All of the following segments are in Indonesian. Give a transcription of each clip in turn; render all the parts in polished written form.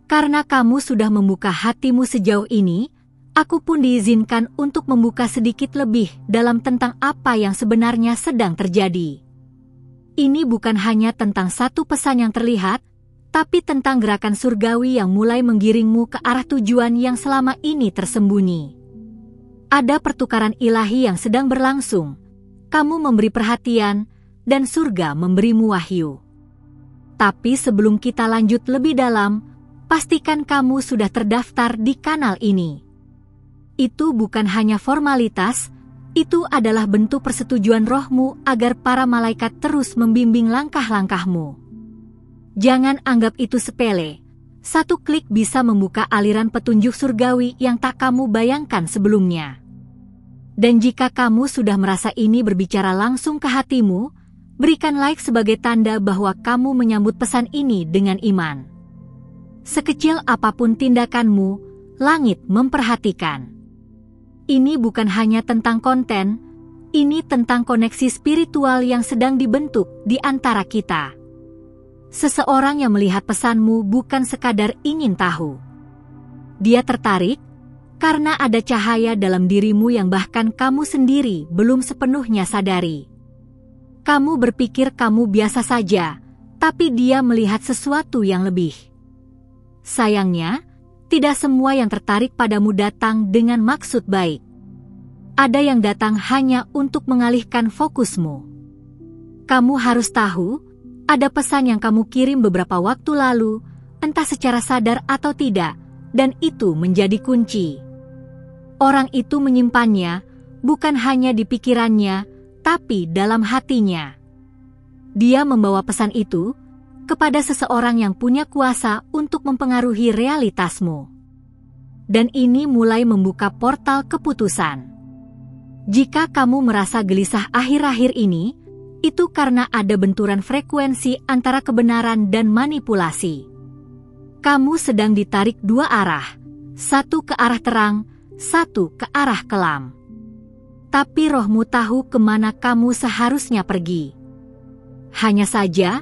Karena kamu sudah membuka hatimu sejauh ini, aku pun diizinkan untuk membuka sedikit lebih dalam tentang apa yang sebenarnya sedang terjadi. Ini bukan hanya tentang satu pesan yang terlihat, tapi tentang gerakan surgawi yang mulai menggiringmu ke arah tujuan yang selama ini tersembunyi. Ada pertukaran ilahi yang sedang berlangsung. Kamu memberi perhatian, dan surga memberimu wahyu. Tapi sebelum kita lanjut lebih dalam, pastikan kamu sudah terdaftar di kanal ini. Itu bukan hanya formalitas, itu adalah bentuk persetujuan rohmu agar para malaikat terus membimbing langkah-langkahmu. Jangan anggap itu sepele. Satu klik bisa membuka aliran petunjuk surgawi yang tak kamu bayangkan sebelumnya. Dan jika kamu sudah merasa ini berbicara langsung ke hatimu, berikan like sebagai tanda bahwa kamu menyambut pesan ini dengan iman. Sekecil apapun tindakanmu, langit memperhatikan. Ini bukan hanya tentang konten, ini tentang koneksi spiritual yang sedang dibentuk di antara kita. Seseorang yang melihat pesanmu bukan sekadar ingin tahu. Dia tertarik karena ada cahaya dalam dirimu yang bahkan kamu sendiri belum sepenuhnya sadari. Kamu berpikir kamu biasa saja, tapi dia melihat sesuatu yang lebih. Sayangnya, tidak semua yang tertarik padamu datang dengan maksud baik. Ada yang datang hanya untuk mengalihkan fokusmu. Kamu harus tahu, ada pesan yang kamu kirim beberapa waktu lalu, entah secara sadar atau tidak, dan itu menjadi kunci. Orang itu menyimpannya, bukan hanya di pikirannya, tapi dalam hatinya. Dia membawa pesan itu kepada seseorang yang punya kuasa untuk mempengaruhi realitasmu. Dan ini mulai membuka portal keputusan. Jika kamu merasa gelisah akhir-akhir ini, itu karena ada benturan frekuensi antara kebenaran dan manipulasi. Kamu sedang ditarik dua arah, satu ke arah terang, satu ke arah kelam. Tapi rohmu tahu kemana kamu seharusnya pergi. Hanya saja,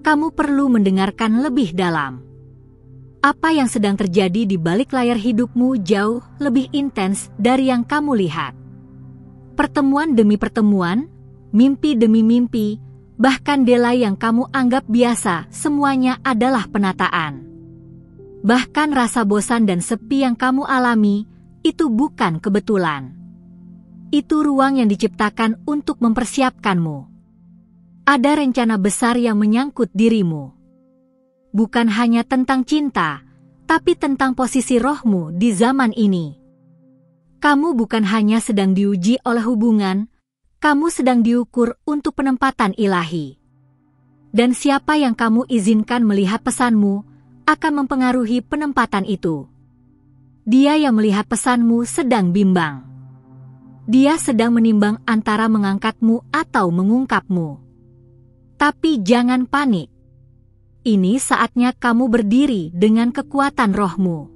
kamu perlu mendengarkan lebih dalam. Apa yang sedang terjadi di balik layar hidupmu jauh lebih intens dari yang kamu lihat. Pertemuan demi pertemuan, mimpi demi mimpi, bahkan delay yang kamu anggap biasa, semuanya adalah penataan. Bahkan rasa bosan dan sepi yang kamu alami, itu bukan kebetulan. Itu ruang yang diciptakan untuk mempersiapkanmu. Ada rencana besar yang menyangkut dirimu. Bukan hanya tentang cinta, tapi tentang posisi rohmu di zaman ini. Kamu bukan hanya sedang diuji oleh hubungan, kamu sedang diukur untuk penempatan ilahi. Dan siapa yang kamu izinkan melihat pesanmu, akan mempengaruhi penempatan itu. Dia yang melihat pesanmu sedang bimbang. Dia sedang menimbang antara mengangkatmu atau mengungkapmu. Tapi jangan panik. Ini saatnya kamu berdiri dengan kekuatan rohmu.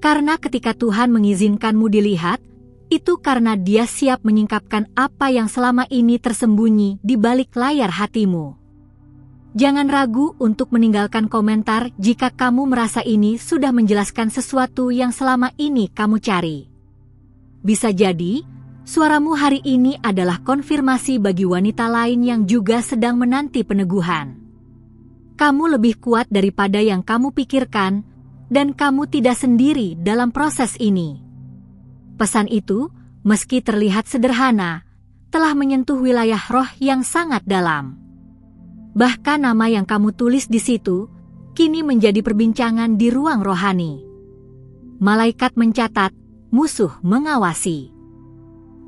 Karena ketika Tuhan mengizinkanmu dilihat, itu karena Dia siap menyingkapkan apa yang selama ini tersembunyi di balik layar hatimu. Jangan ragu untuk meninggalkan komentar jika kamu merasa ini sudah menjelaskan sesuatu yang selama ini kamu cari. Bisa jadi, suaramu hari ini adalah konfirmasi bagi wanita lain yang juga sedang menanti peneguhan. Kamu lebih kuat daripada yang kamu pikirkan, dan kamu tidak sendiri dalam proses ini. Pesan itu, meski terlihat sederhana, telah menyentuh wilayah roh yang sangat dalam. Bahkan nama yang kamu tulis di situ, kini menjadi perbincangan di ruang rohani. Malaikat mencatat, musuh mengawasi.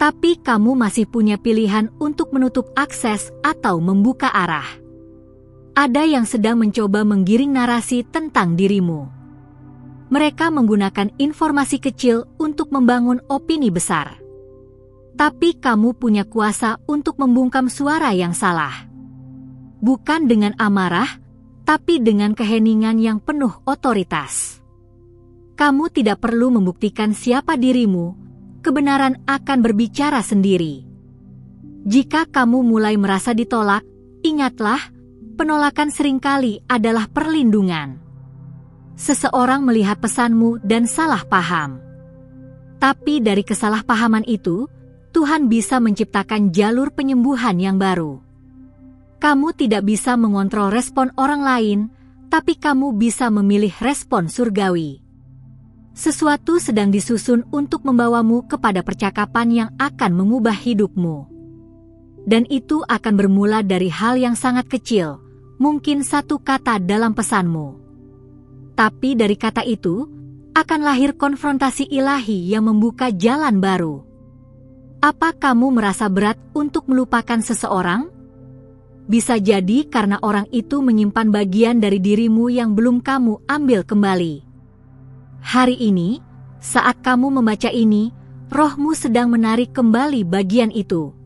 Tapi kamu masih punya pilihan untuk menutup akses atau membuka arah. Ada yang sedang mencoba menggiring narasi tentang dirimu. Mereka menggunakan informasi kecil untuk membangun opini besar. Tapi kamu punya kuasa untuk membungkam suara yang salah. Bukan dengan amarah, tapi dengan keheningan yang penuh otoritas. Kamu tidak perlu membuktikan siapa dirimu, kebenaran akan berbicara sendiri. Jika kamu mulai merasa ditolak, ingatlah, penolakan seringkali adalah perlindungan. seseorang melihat pesanmu dan salah paham. Tapi dari kesalahpahaman itu, Tuhan bisa menciptakan jalur penyembuhan yang baru. Kamu tidak bisa mengontrol respon orang lain, tapi kamu bisa memilih respon surgawi. Sesuatu sedang disusun untuk membawamu kepada percakapan yang akan mengubah hidupmu. Dan itu akan bermula dari hal yang sangat kecil, mungkin satu kata dalam pesanmu. Tapi dari kata itu, akan lahir konfrontasi ilahi yang membuka jalan baru. Apa kamu merasa berat untuk melupakan seseorang? Bisa jadi karena orang itu menyimpan bagian dari dirimu yang belum kamu ambil kembali. Hari ini, saat kamu membaca ini, rohmu sedang menarik kembali bagian itu.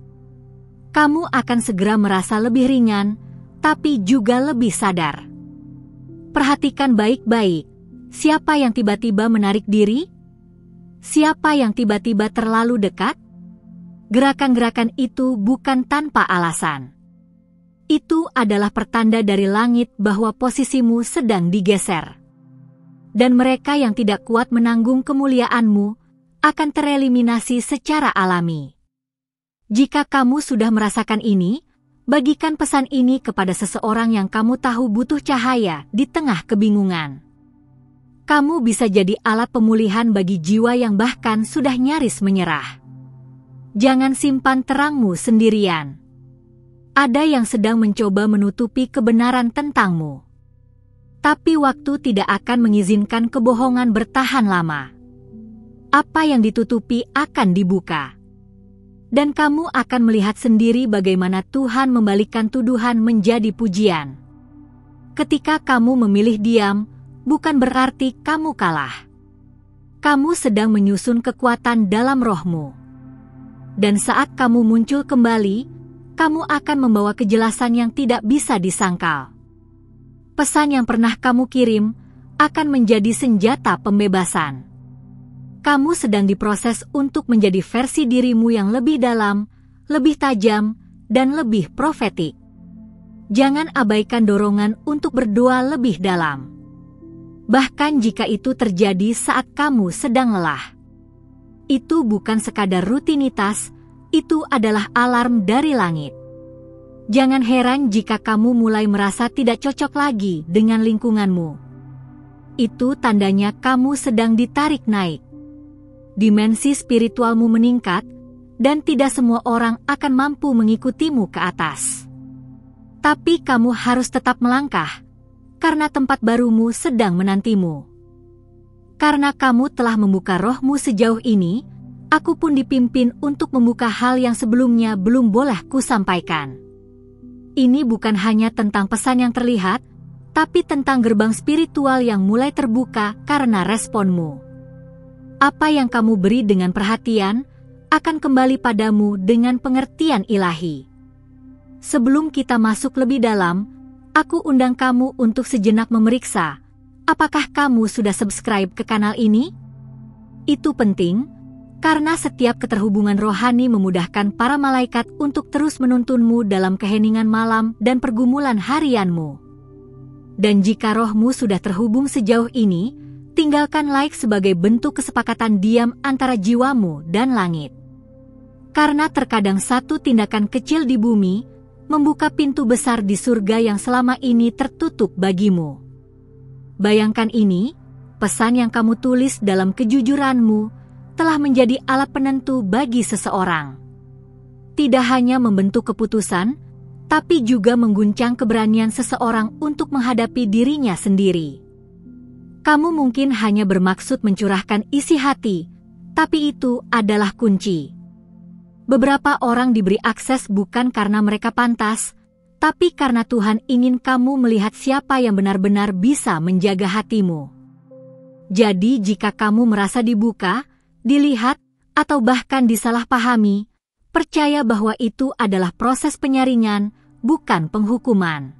Kamu akan segera merasa lebih ringan, tapi juga lebih sadar. Perhatikan baik-baik, siapa yang tiba-tiba menarik diri? Siapa yang tiba-tiba terlalu dekat? Gerakan-gerakan itu bukan tanpa alasan. Itu adalah pertanda dari langit bahwa posisimu sedang digeser. Dan mereka yang tidak kuat menanggung kemuliaanmu akan tereliminasi secara alami. Jika kamu sudah merasakan ini, bagikan pesan ini kepada seseorang yang kamu tahu butuh cahaya di tengah kebingungan. Kamu bisa jadi alat pemulihan bagi jiwa yang bahkan sudah nyaris menyerah. Jangan simpan terangmu sendirian. Ada yang sedang mencoba menutupi kebenaran tentangmu. Tapi waktu tidak akan mengizinkan kebohongan bertahan lama. Apa yang ditutupi akan dibuka. Dan kamu akan melihat sendiri bagaimana Tuhan membalikkan tuduhan menjadi pujian. Ketika kamu memilih diam, bukan berarti kamu kalah. Kamu sedang menyusun kekuatan dalam rohmu. Dan saat kamu muncul kembali, kamu akan membawa kejelasan yang tidak bisa disangkal. Pesan yang pernah kamu kirim akan menjadi senjata pembebasan. Kamu sedang diproses untuk menjadi versi dirimu yang lebih dalam, lebih tajam, dan lebih profetik. Jangan abaikan dorongan untuk berdoa lebih dalam. Bahkan jika itu terjadi saat kamu sedang lelah. Itu bukan sekadar rutinitas, itu adalah alarm dari langit. Jangan heran jika kamu mulai merasa tidak cocok lagi dengan lingkunganmu. Itu tandanya kamu sedang ditarik naik. Dimensi spiritualmu meningkat, dan tidak semua orang akan mampu mengikutimu ke atas. Tapi kamu harus tetap melangkah, karena tempat barumu sedang menantimu. Karena kamu telah membuka rohmu sejauh ini, aku pun dipimpin untuk membuka hal yang sebelumnya belum boleh kusampaikan. Ini bukan hanya tentang pesan yang terlihat, tapi tentang gerbang spiritual yang mulai terbuka karena responmu. Apa yang kamu beri dengan perhatian, akan kembali padamu dengan pengertian ilahi. Sebelum kita masuk lebih dalam, aku undang kamu untuk sejenak memeriksa, apakah kamu sudah subscribe ke kanal ini? Itu penting, karena setiap keterhubungan rohani memudahkan para malaikat untuk terus menuntunmu dalam keheningan malam dan pergumulan harianmu. Dan jika rohmu sudah terhubung sejauh ini, tinggalkan like sebagai bentuk kesepakatan diam antara jiwamu dan langit. Karena terkadang satu tindakan kecil di bumi membuka pintu besar di surga yang selama ini tertutup bagimu. Bayangkan ini, pesan yang kamu tulis dalam kejujuranmu telah menjadi alat penentu bagi seseorang. Tidak hanya membentuk keputusan, tapi juga mengguncang keberanian seseorang untuk menghadapi dirinya sendiri. Kamu mungkin hanya bermaksud mencurahkan isi hati, tapi itu adalah kunci. Beberapa orang diberi akses bukan karena mereka pantas, tapi karena Tuhan ingin kamu melihat siapa yang benar-benar bisa menjaga hatimu. Jadi jika kamu merasa dibuka, dilihat, atau bahkan disalahpahami, percaya bahwa itu adalah proses penyaringan, bukan penghukuman.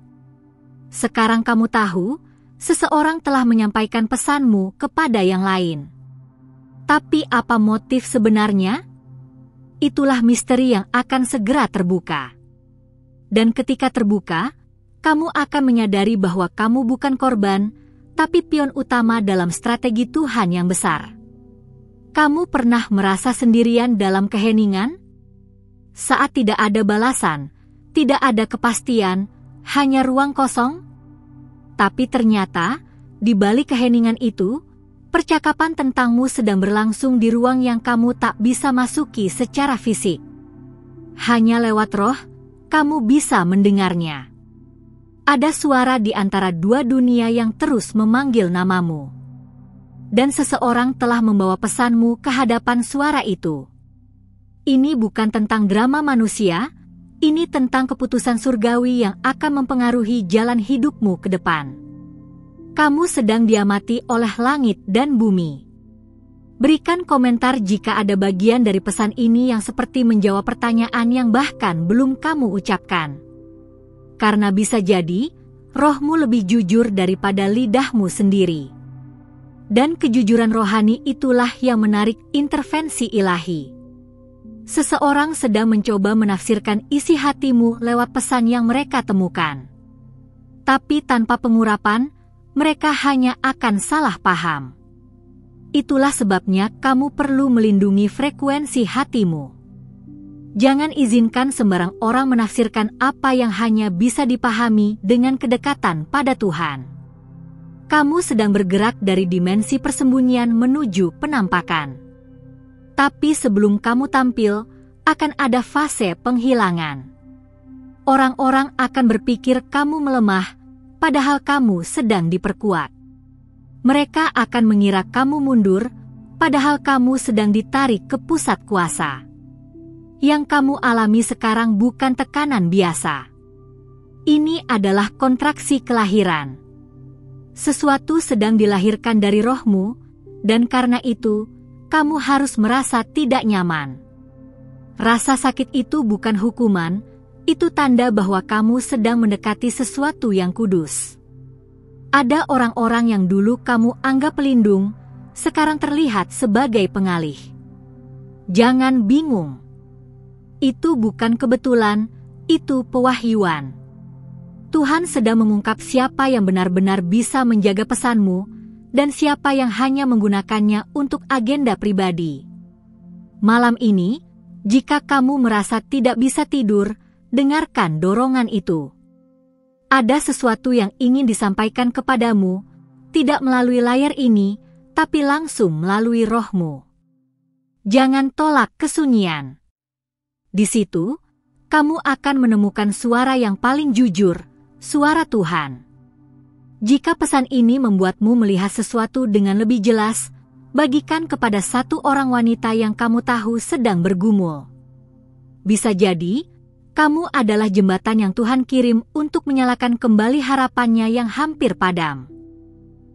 Sekarang kamu tahu, seseorang telah menyampaikan pesanmu kepada yang lain. Tapi apa motif sebenarnya? Itulah misteri yang akan segera terbuka. Dan ketika terbuka, kamu akan menyadari bahwa kamu bukan korban, tapi pion utama dalam strategi Tuhan yang besar. Kamu pernah merasa sendirian dalam keheningan? Saat tidak ada balasan, tidak ada kepastian, hanya ruang kosong? Tapi ternyata, di balik keheningan itu, percakapan tentangmu sedang berlangsung di ruang yang kamu tak bisa masuki secara fisik. Hanya lewat roh, kamu bisa mendengarnya. Ada suara di antara dua dunia yang terus memanggil namamu. Dan seseorang telah membawa pesanmu ke hadapan suara itu. Ini bukan tentang drama manusia, ini tentang keputusan surgawi yang akan mempengaruhi jalan hidupmu ke depan. Kamu sedang diamati oleh langit dan bumi. Berikan komentar jika ada bagian dari pesan ini yang seperti menjawab pertanyaan yang bahkan belum kamu ucapkan. Karena bisa jadi, rohmu lebih jujur daripada lidahmu sendiri. Dan kejujuran rohani itulah yang menarik intervensi ilahi. Seseorang sedang mencoba menafsirkan isi hatimu lewat pesan yang mereka temukan. Tapi tanpa pengurapan, mereka hanya akan salah paham. Itulah sebabnya kamu perlu melindungi frekuensi hatimu. Jangan izinkan sembarang orang menafsirkan apa yang hanya bisa dipahami dengan kedekatan pada Tuhan. Kamu sedang bergerak dari dimensi persembunyian menuju penampakan. Tapi sebelum kamu tampil, akan ada fase penghilangan. Orang-orang akan berpikir kamu melemah, padahal kamu sedang diperkuat. Mereka akan mengira kamu mundur, padahal kamu sedang ditarik ke pusat kuasa. Yang kamu alami sekarang bukan tekanan biasa. Ini adalah kontraksi kelahiran. Sesuatu sedang dilahirkan dari rohmu, dan karena itu, kamu harus merasa tidak nyaman. Rasa sakit itu bukan hukuman, itu tanda bahwa kamu sedang mendekati sesuatu yang kudus. Ada orang-orang yang dulu kamu anggap pelindung, sekarang terlihat sebagai pengalih. Jangan bingung. Itu bukan kebetulan, itu pewahyuan. Tuhan sedang mengungkap siapa yang benar-benar bisa menjaga pesanmu, dan siapa yang hanya menggunakannya untuk agenda pribadi. Malam ini, jika kamu merasa tidak bisa tidur, dengarkan dorongan itu. Ada sesuatu yang ingin disampaikan kepadamu, tidak melalui layar ini, tapi langsung melalui rohmu. Jangan tolak kesunyian. Di situ, kamu akan menemukan suara yang paling jujur, suara Tuhan. Jika pesan ini membuatmu melihat sesuatu dengan lebih jelas, bagikan kepada satu orang wanita yang kamu tahu sedang bergumul. Bisa jadi, kamu adalah jembatan yang Tuhan kirim untuk menyalakan kembali harapannya yang hampir padam.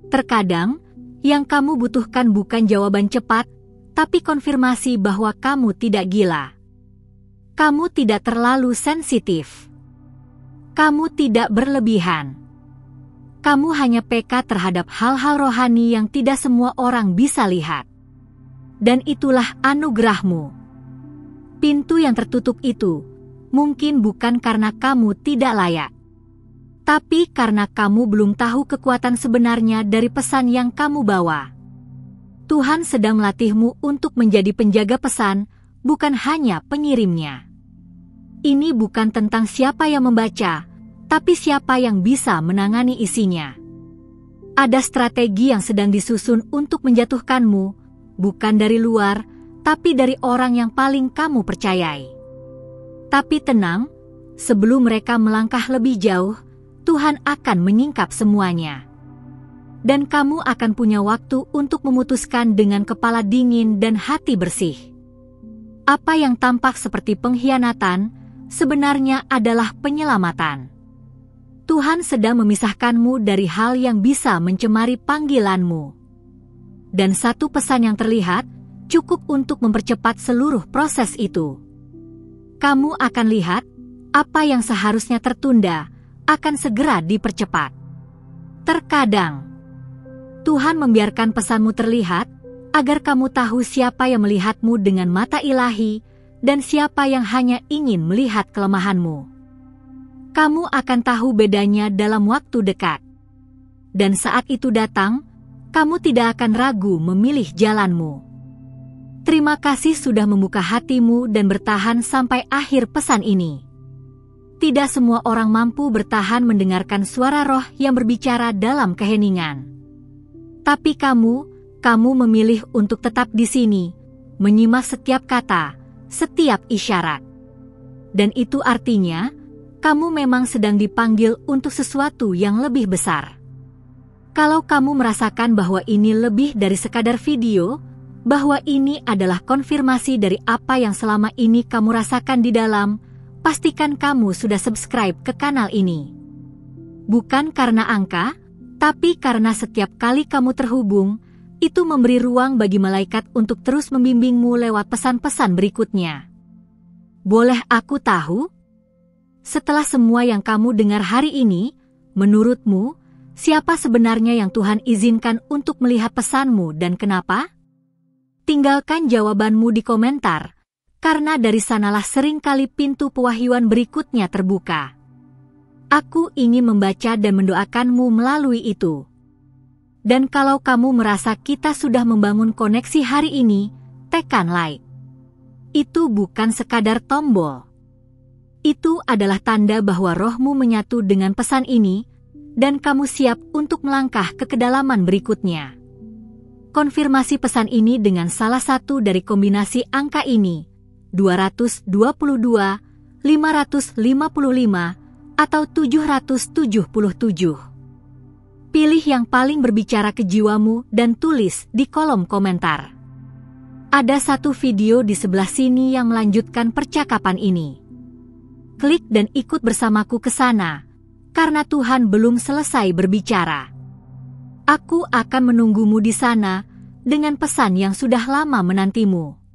Terkadang, yang kamu butuhkan bukan jawaban cepat, tapi konfirmasi bahwa kamu tidak gila. Kamu tidak terlalu sensitif. Kamu tidak berlebihan. Kamu hanya peka terhadap hal-hal rohani yang tidak semua orang bisa lihat. Dan itulah anugerahmu. Pintu yang tertutup itu mungkin bukan karena kamu tidak layak, tapi karena kamu belum tahu kekuatan sebenarnya dari pesan yang kamu bawa. Tuhan sedang melatihmu untuk menjadi penjaga pesan, bukan hanya pengirimnya. Ini bukan tentang siapa yang membaca, tapi siapa yang bisa menangani isinya. Ada strategi yang sedang disusun untuk menjatuhkanmu, bukan dari luar, tapi dari orang yang paling kamu percayai. Tapi tenang, sebelum mereka melangkah lebih jauh, Tuhan akan menyingkap semuanya. Dan kamu akan punya waktu untuk memutuskan dengan kepala dingin dan hati bersih. Apa yang tampak seperti pengkhianatan, sebenarnya adalah penyelamatan. Tuhan sedang memisahkanmu dari hal yang bisa mencemari panggilanmu. Dan satu pesan yang terlihat, cukup untuk mempercepat seluruh proses itu. Kamu akan lihat, apa yang seharusnya tertunda, akan segera dipercepat. Terkadang, Tuhan membiarkan pesanmu terlihat, agar kamu tahu siapa yang melihatmu dengan mata ilahi, dan siapa yang hanya ingin melihat kelemahanmu. Kamu akan tahu bedanya dalam waktu dekat. dan saat itu datang, kamu tidak akan ragu memilih jalanmu. Terima kasih sudah membuka hatimu dan bertahan sampai akhir pesan ini. Tidak semua orang mampu bertahan mendengarkan suara roh yang berbicara dalam keheningan. Tapi kamu memilih untuk tetap di sini, menyimak setiap kata, setiap isyarat. Dan itu artinya, kamu memang sedang dipanggil untuk sesuatu yang lebih besar. Kalau kamu merasakan bahwa ini lebih dari sekadar video, bahwa ini adalah konfirmasi dari apa yang selama ini kamu rasakan di dalam, pastikan kamu sudah subscribe ke kanal ini. Bukan karena angka, tapi karena setiap kali kamu terhubung, itu memberi ruang bagi malaikat untuk terus membimbingmu lewat pesan-pesan berikutnya. Boleh aku tahu? Setelah semua yang kamu dengar hari ini, menurutmu, siapa sebenarnya yang Tuhan izinkan untuk melihat pesanmu dan kenapa? Tinggalkan jawabanmu di komentar, karena dari sanalah seringkali pintu pewahyuan berikutnya terbuka. Aku ingin membaca dan mendoakanmu melalui itu. Dan kalau kamu merasa kita sudah membangun koneksi hari ini, tekan like. Itu bukan sekadar tombol. Itu adalah tanda bahwa rohmu menyatu dengan pesan ini, dan kamu siap untuk melangkah ke kedalaman berikutnya. Konfirmasi pesan ini dengan salah satu dari kombinasi angka ini, 222, 555, atau 777. Pilih yang paling berbicara ke jiwamu dan tulis di kolom komentar. Ada satu video di sebelah sini yang melanjutkan percakapan ini. Klik dan ikut bersamaku ke sana, karena Tuhan belum selesai berbicara. Aku akan menunggumu di sana dengan pesan yang sudah lama menantimu.